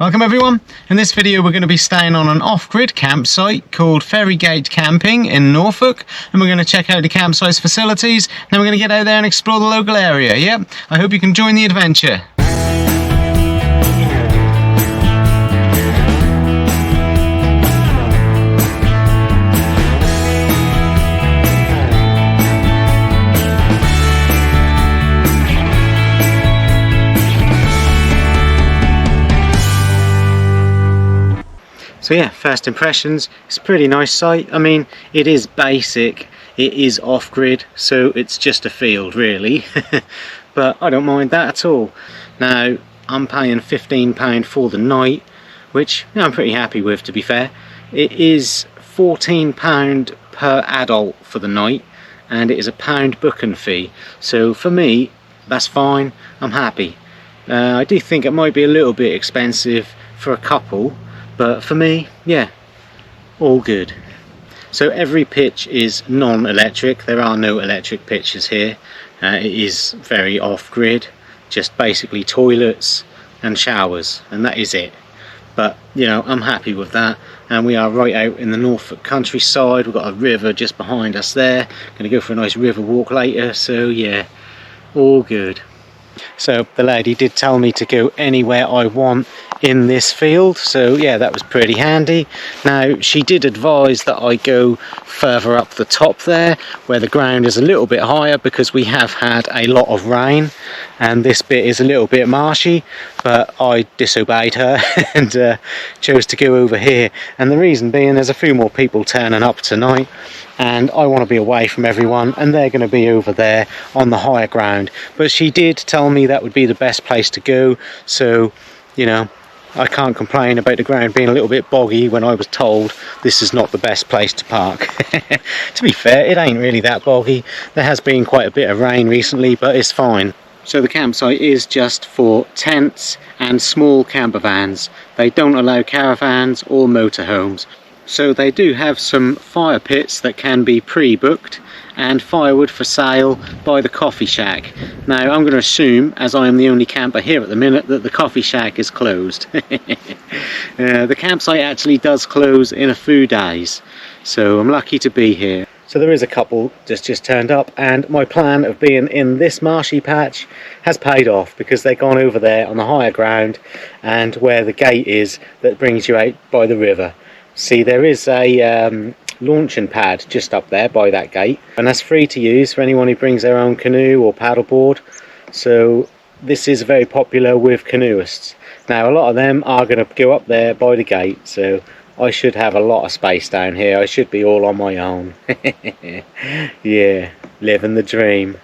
Welcome everyone. In this video we're going to be staying on an off-grid campsite called Ferrygate Camping in Norfolk, and we're going to check out the campsite's facilities, then we're going to get out there and explore the local area. Yep, I hope you can join the adventure. So yeah, first impressions, it's a pretty nice site. I mean, it is basic, it is off-grid, so it's just a field really, but I don't mind that at all. Now, I'm paying £15 for the night, which I'm pretty happy with, to be fair. It is £14 per adult for the night, and it is £1 booking fee. So for me, that's fine, I'm happy. I do think it might be a little bit expensive for a couple, but for me, yeah, all good. So every pitch is non-electric. There are no electric pitches here. It is very off-grid, just basically toilets and showers, and that is it. But you know, I'm happy with that. And we are right out in the Norfolk countryside. We've got a river just behind us there. Gonna go for a nice river walk later, so yeah, all good. So the lady did tell me to go anywhere I want in this field, so yeah, that was pretty handy. Now, she did advise that I go further up the top there where the ground is a little bit higher, because we have had a lot of rain and this bit is a little bit marshy, but I disobeyed her and chose to go over here. And the reason being, there's a few more people turning up tonight and I want to be away from everyone, and they're going to be over there on the higher ground. But she did tell me that would be the best place to go, so you know, I can't complain about the ground being a little bit boggy when I was told this is not the best place to park. To be fair, it ain't really that boggy. There has been quite a bit of rain recently, but it's fine. So the campsite is just for tents and small camper vans. They don't allow caravans or motorhomes. So they do have some fire pits that can be pre-booked and firewood for sale by the coffee shack. Now I'm going to assume, as I am the only camper here at the minute, that the coffee shack is closed. The campsite actually does close in a few days, so I'm lucky to be here. So there is a couple that's just turned up, and my plan of being in this marshy patch has paid off, because they've gone over there on the higher ground and where the gate is that brings you out by the river. See, there is a launching pad just up there by that gate, and that's free to use for anyone who brings their own canoe or paddleboard. So this is very popular with canoeists. Now a lot of them are going to go up there by the gate, so I should have a lot of space down here. I should be all on my own. Yeah, living the dream.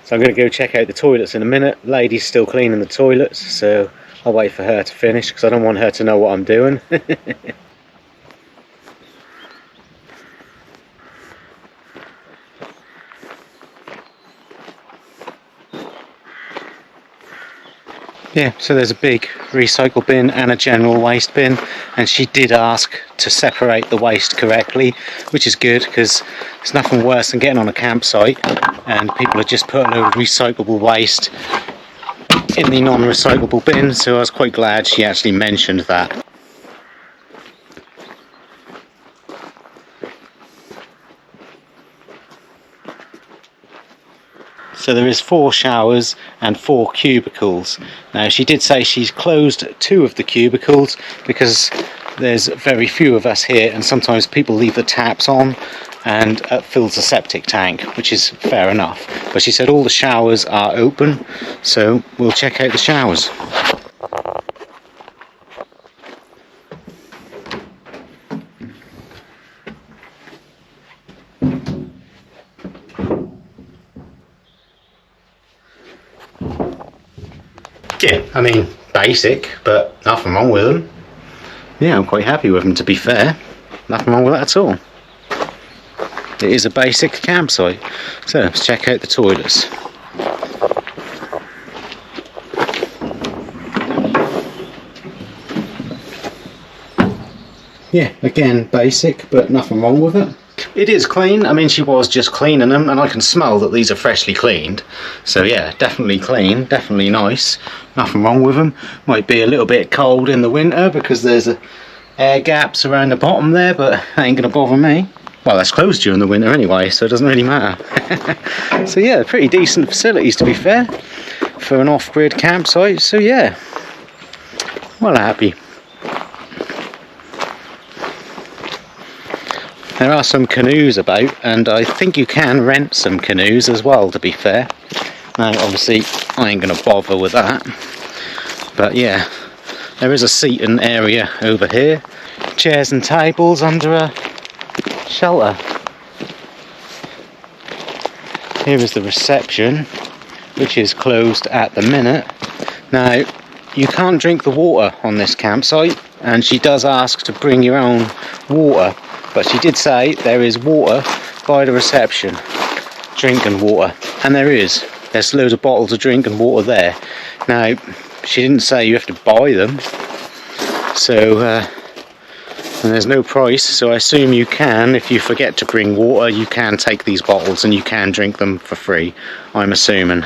So I'm going to go check out the toilets in a minute. Lady's still cleaning the toilets, so I'll wait for her to finish, because I don't want her to know what I'm doing. Yeah, so there's a big recycle bin and a general waste bin, and she did ask to separate the waste correctly, which is good, because there's nothing worse than getting on a campsite and people are just putting a recyclable waste in the non-recyclable bin. So I was quite glad she actually mentioned that. So there is 4 showers and 4 cubicles. Now she did say she's closed 2 of the cubicles because there's very few of us here, and sometimes people leave the taps on and it fills the septic tank, which is fair enough. But she said all the showers are open, so we'll check out the showers. Yeah, I mean, basic, but nothing wrong with them. Yeah, I'm quite happy with them, to be fair. Nothing wrong with that at all. It is a basic campsite. So let's check out the toilets. Yeah, again, basic, but nothing wrong with it. it is clean. I mean, she was just cleaning them, and I can smell that these are freshly cleaned. So yeah, definitely clean, definitely nice. Nothing wrong with them. Might be a little bit cold in the winter because there's air gaps around the bottom there, but that ain't gonna bother me. Well, that's closed during the winter anyway, so it doesn't really matter. So yeah, pretty decent facilities to be fair for an off-grid campsite. So yeah, well happy. There are some canoes about, and I think you can rent some canoes as well, to be fair. Now obviously I ain't gonna bother with that, but yeah, there is a seating area over here, chairs and tables under a shelter. Here is the reception, which is closed at the minute. Now you can't drink the water on this campsite, and she does ask to bring your own water. But she did say there is water by the reception, drinking water, and there's loads of bottles of drinking water there. Now, she didn't say you have to buy them, so and there's no price, so I assume you can, if you forget to bring water, you can take these bottles and you can drink them for free, I'm assuming.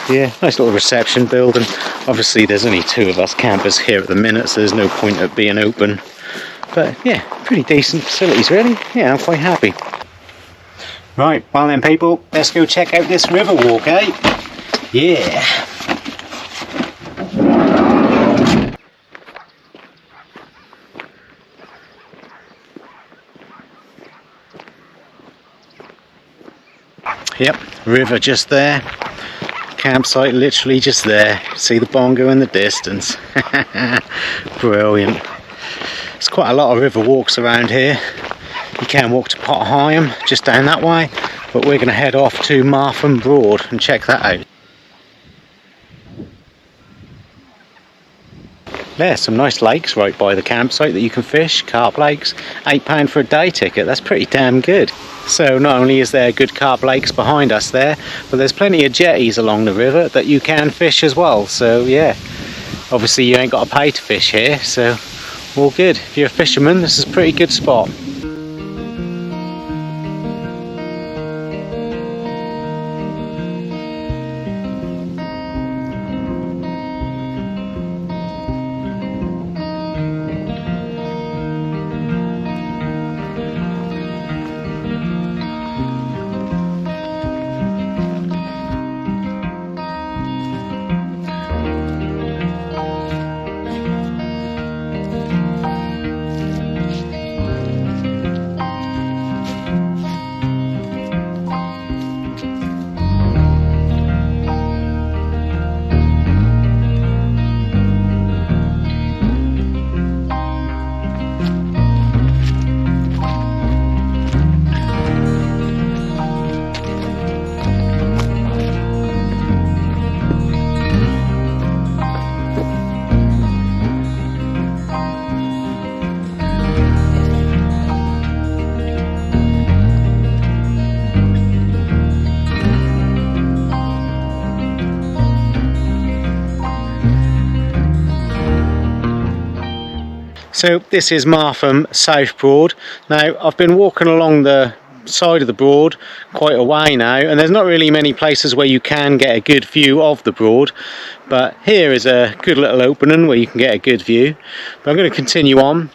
Yeah, nice little reception building. Obviously there's only 2 of us campers here at the minute, so there's no point of being open. But yeah, pretty decent facilities really. Yeah, I'm quite happy. Right, well then people, let's go check out this river walk, eh? Yeah. Yep, river just there. Campsite literally just there. See the bongo in the distance. Brilliant. There's quite a lot of river walks around here. You can walk to Potterheim, just down that way, but we're going to head off to MARTHAM Broad and check that out. There's some nice lakes right by the campsite that you can fish, carp lakes. £8 for a day ticket, that's pretty damn good. So not only is there good carp lakes behind us there, but there's plenty of jetties along the river that you can fish as well. So yeah, obviously you ain't got to pay to fish here, so all good. If you're a fisherman, this is a pretty good spot. So this is MARTHAM South Broad. Now I've been walking along the side of the Broad quite a way now, and there's not really many places where you can get a good view of the Broad, but here is a good little opening where you can get a good view. But I'm going to continue on,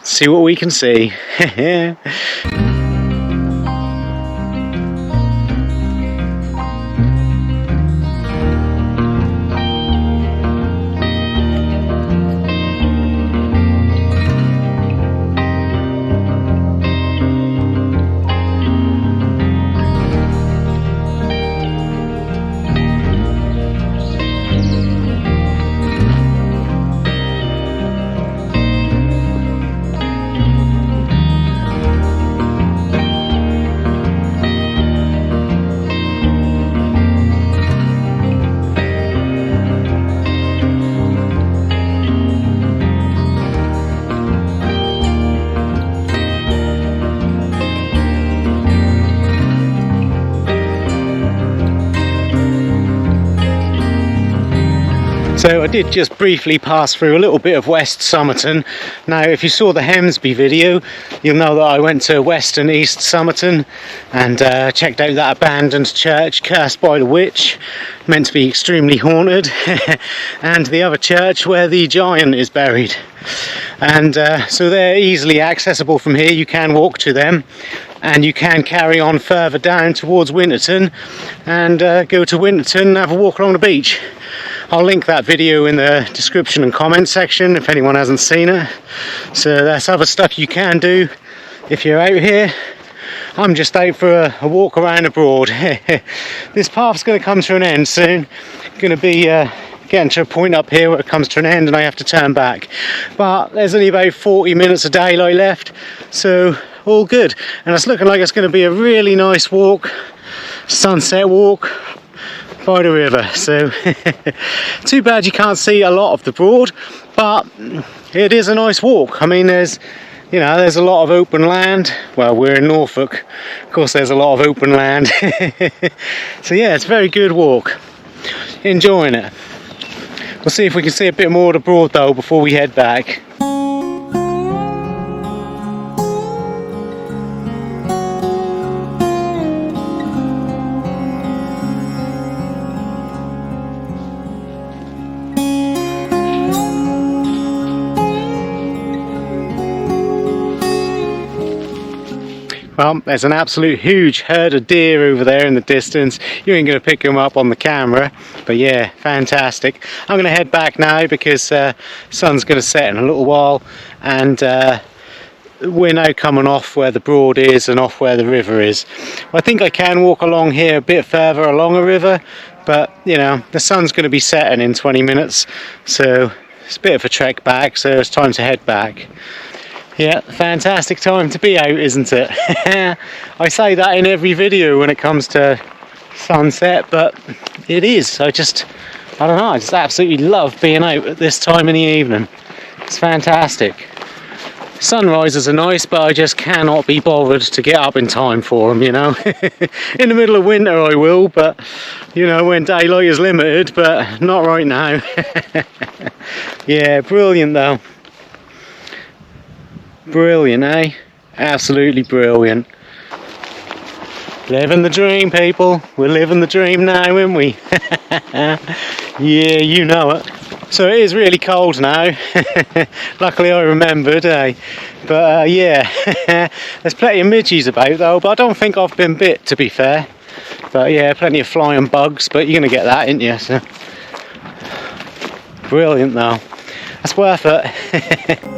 see what we can see. did just briefly pass through a little bit of West Somerton. Now if you saw the Hemsby video, you'll know that I went to West and East Somerton and checked out that abandoned church, cursed by the witch, meant to be extremely haunted, and the other church where the giant is buried. And so they're easily accessible from here. You can walk to them, and you can carry on further down towards Winterton and go to Winterton and have a walk along the beach. I'll link that video in the description and comment section if anyone hasn't seen it. So that's other stuff you can do if you're out here. I'm just out for a walk around the Broad. This path's going to come to an end soon. Going to be getting to a point up here where it comes to an end and I have to turn back. But there's only about 40 minutes of daylight left, so all good. And it's looking like it's going to be a really nice walk, sunset walk by the river. So too bad you can't see a lot of the Broad, but it is a nice walk. I mean, there's a lot of open land. Well, we're in Norfolk, of course there's a lot of open land. So yeah, it's a very good walk. Enjoying it. We'll see if we can see a bit more of the Broad though before we head back. Well, there's an absolute huge herd of deer over there in the distance. You ain't going to pick them up on the camera, but yeah, fantastic. I'm going to head back now because the sun's going to set in a little while, and we're now coming off where the Broad is and off where the river is. I think I can walk along here a bit further along a river, but you know, the sun's going to be setting in 20 minutes, so it's a bit of a trek back, so it's time to head back. Yeah, fantastic time to be out, isn't it? I say that in every video when it comes to sunset, but it is. I don't know, I just absolutely love being out at this time in the evening. It's fantastic. Sunrises are nice, but I just cannot be bothered to get up in time for them, you know. In the middle of winter I will, but you know, when daylight is limited, but not right now. Yeah, brilliant though. Brilliant, eh? Absolutely brilliant. Living the dream, people. We're living the dream now, aren't we? Yeah, you know it. So it is really cold now. Luckily I remembered, eh? But yeah, there's plenty of midges about though, but I don't think I've been bit, to be fair. But yeah, plenty of flying bugs, but you're going to get that, ain't you? So brilliant though. That's worth it.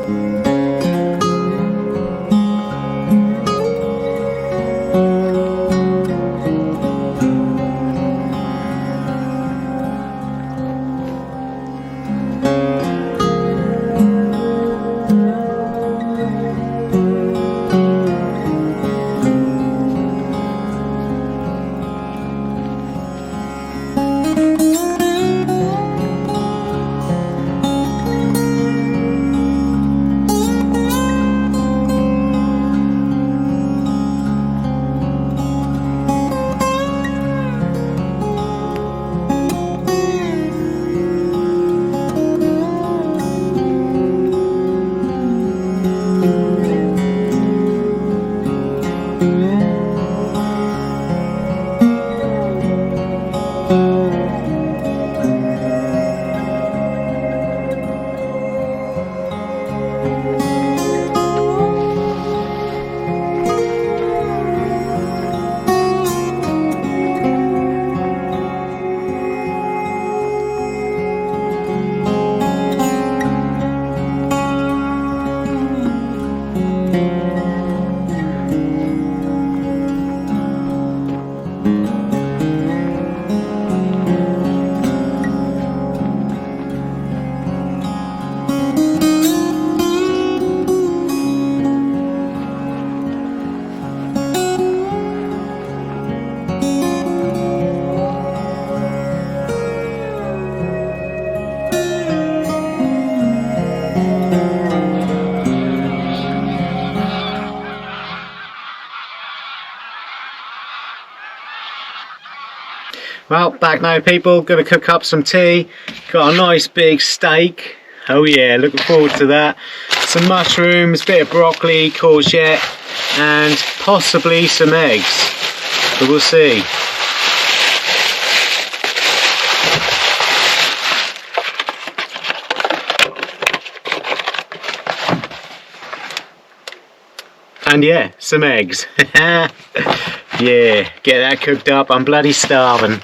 Well, back now people, gonna cook up some tea. Got a nice big steak. Oh yeah, looking forward to that. Some mushrooms, bit of broccoli, courgette, and possibly some eggs. But we'll see. And yeah, some eggs. Yeah, get that cooked up. I'm bloody starving.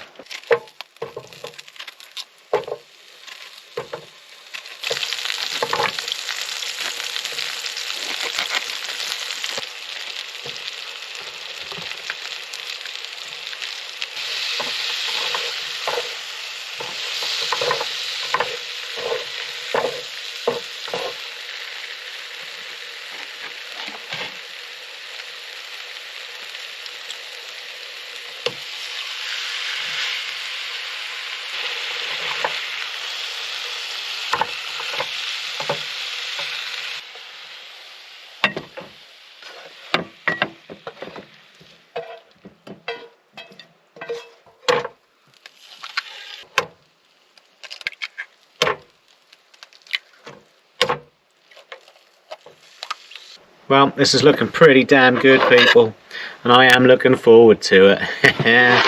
Well, this is looking pretty damn good, people, and I am looking forward to it. Yeah,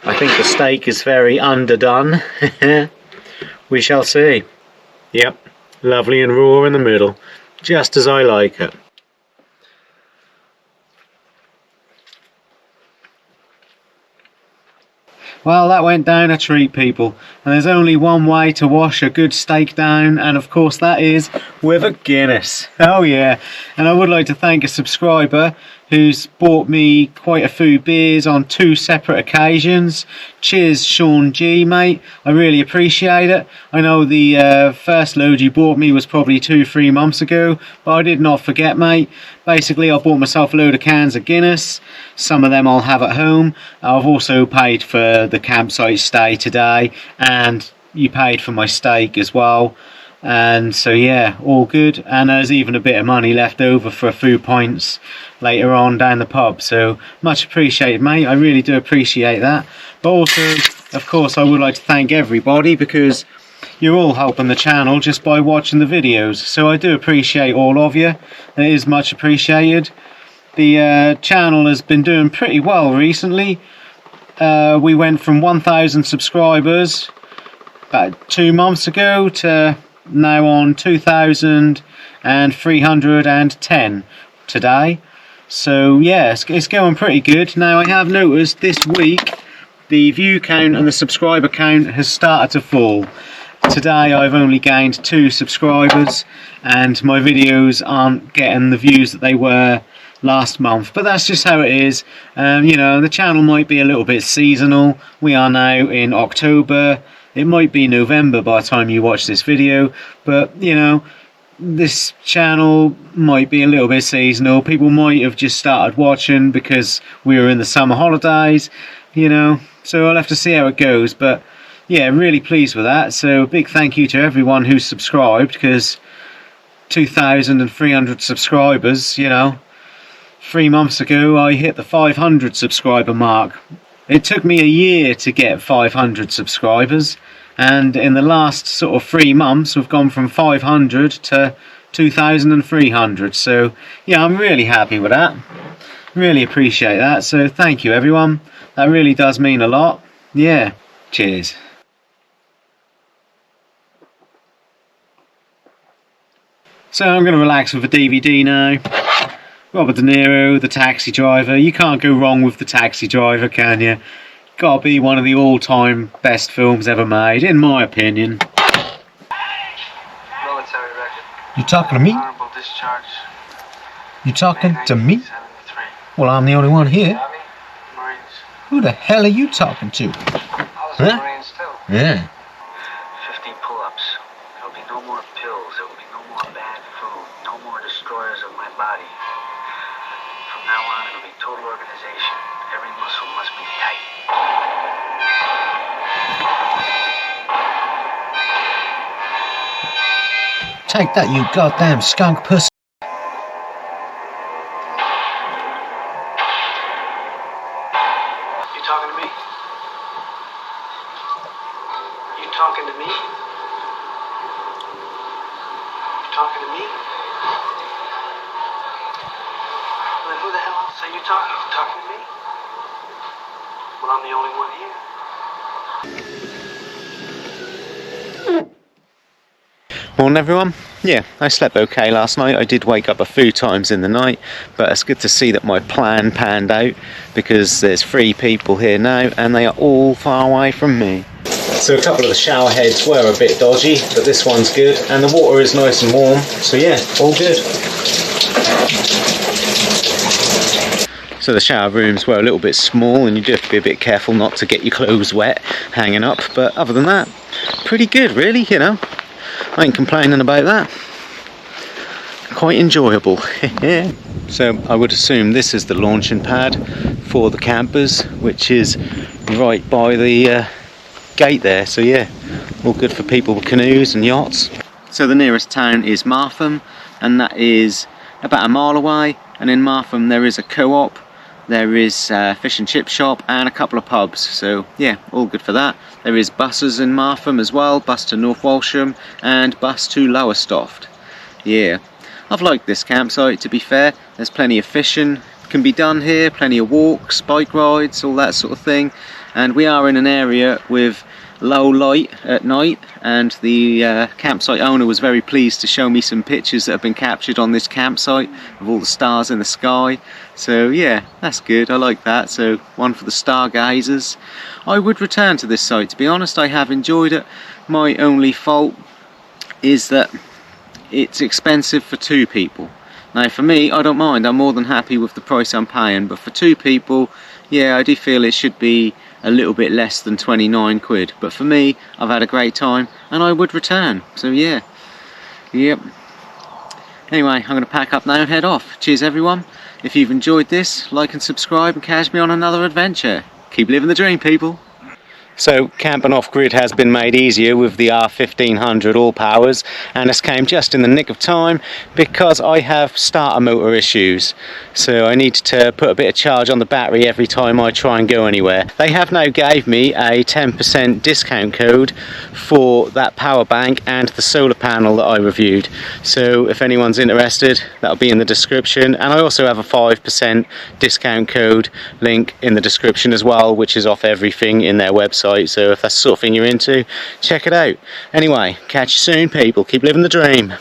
I think the steak is very underdone. We shall see. Yep, lovely and raw in the middle, just as I like it. Well, that went down a treat, people, and there's only one way to wash a good steak down, and of course that is with a Guinness. Oh yeah, and I would like to thank a subscriber who's bought me quite a few beers on 2 separate occasions. Cheers, Sean G, mate. I really appreciate it. I know the first load you bought me was probably 2-3 months ago, but I did not forget, mate. Basically, I bought myself a load of cans of Guinness. Some of them I'll have at home. I've also paid for the campsite stay today, and you paid for my steak as well. And so yeah, all good, and there's even a bit of money left over for a few pints later on down the pub, so much appreciated, mate. I really do appreciate that. But also, of course, I would like to thank everybody, because you're all helping the channel just by watching the videos, so I do appreciate all of you. It is much appreciated. The channel has been doing pretty well recently. We went from 1,000 subscribers about 2 months ago to now on 2,310 today. So yeah, it's going pretty good. Now I have noticed this week the view count and the subscriber count has started to fall. Today I've only gained 2 subscribers and my videos aren't getting the views that they were last month, but that's just how it is. You know, the channel might be a little bit seasonal. We are now in October. It might be November by the time you watch this video, but you know, this channel might be a little bit seasonal. People might have just started watching because we were in the summer holidays, you know, so I'll have to see how it goes. But yeah, really pleased with that. So a big thank you to everyone who's subscribed, because 2,300 subscribers, you know, 3 months ago I hit the 500 subscriber mark. It took me a year to get 500 subscribers, and in the last sort of 3 months we've gone from 500 to 2,300. So yeah, I'm really happy with that. Really appreciate that. So thank you everyone. That really does mean a lot. Yeah, cheers. So I'm going to relax with a DVD now. Robert De Niro, The Taxi Driver. You can't go wrong with The Taxi Driver, can you? Gotta be one of the all-time best films ever made, in my opinion. Military record. You talking to me? Honorable discharge. You talking to me? 1973. Well, I'm the only one here. Army, Marines. Who the hell are you talking to? I was Huh? in Marines too. Yeah. 50 pull-ups. There'll be no more pills. There will be no more bad food. No more destroyers of my body. From now on, it'll be total organization. Every muscle must be tight. Take that, you goddamn skunk pussy. talking to me? You talking to me? Well, then who the hell else are you talking to? Talking to me? Well, I'm the only one here. Morning everyone. Yeah, I slept okay last night. I did wake up a few times in the night, but it's good to see that my plan panned out because there's 3 people here now and they are all far away from me. So a couple of the shower heads were a bit dodgy, but this one's good and the water is nice and warm, so yeah, all good. So the shower rooms were a little bit small and you do have to be a bit careful not to get your clothes wet hanging up, but other than that, pretty good really, you know. I ain't complaining about that. Quite enjoyable. So I would assume this is the launching pad for the campers, which is right by the gate there. So yeah, all good for people with canoes and yachts. So the nearest town is MARTHAM, and that is about a mile away. And in MARTHAM there is a co-op, there is a fish and chip shop and a couple of pubs. So yeah, all good for that. There is buses in MARTHAM as well, bus to North Walsham and bus to Lowestoft. Yeah, I've liked this campsite to be fair. There's plenty of fishing can be done here, plenty of walks, bike rides, all that sort of thing. And we are in an area with low light at night, and the campsite owner was very pleased to show me some pictures that have been captured on this campsite of all the stars in the sky. So yeah, that's good, I like that. So one for the stargazers. I would return to this site, to be honest. I have enjoyed it. My only fault is that it's expensive for 2 people. Now for me, I don't mind, I'm more than happy with the price I'm paying, but for 2 people, yeah, I do feel it should be a little bit less than 29 quid. But for me, I've had a great time and I would return. So yeah, yep. Anyway, I'm going to pack up now and head off. Cheers everyone. If you've enjoyed this, like and subscribe and catch me on another adventure. Keep living the dream, people. So camping off-grid has been made easier with the R1500 all powers, and this came just in the nick of time because I have starter motor issues. So I need to put a bit of charge on the battery every time I try and go anywhere. They have now gave me a 10% discount code for that power bank and the solar panel that I reviewed. So if anyone's interested, that'll be in the description, and I also have a 5% discount code link in the description as well, which is off everything in their website. So if that's the sort of thing you're into, check it out. Anyway, catch you soon people, keep living the dream.